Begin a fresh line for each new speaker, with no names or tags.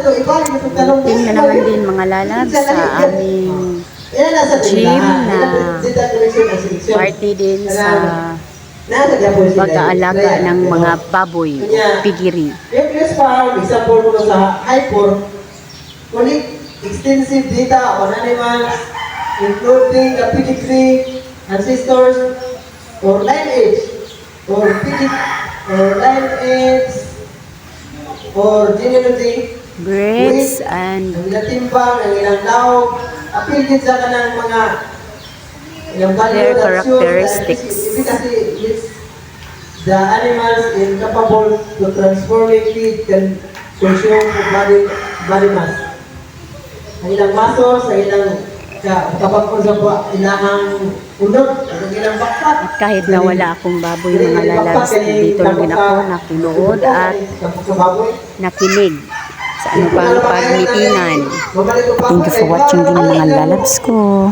Tingnan na naman din mga lalab sa aming gym na party din sa pag-aalaga ng mga baboy, pigiri.
Nucleus farm, example ko sa hyper, collect extensive data on animals, including the pedigree, ancestors, or lineage, or lineage, or genealogy,
Breeds and
ang ilang timbang, ang ilang laog, appeal din sa kanang mga ilang value
their
that shows
characteristics.
efficacy is the animals incapable to transforming feed can consume body mass. Ang ilang muscles, ang ilang kapag kung sa ilang unod, ang ilang bakpat.
At kahit na wala akong baboy mga lalabs, dito lang din ako nakinuod at nakinig sa ano pang pagmitingan. Thank you for watching din mga lalabs ko.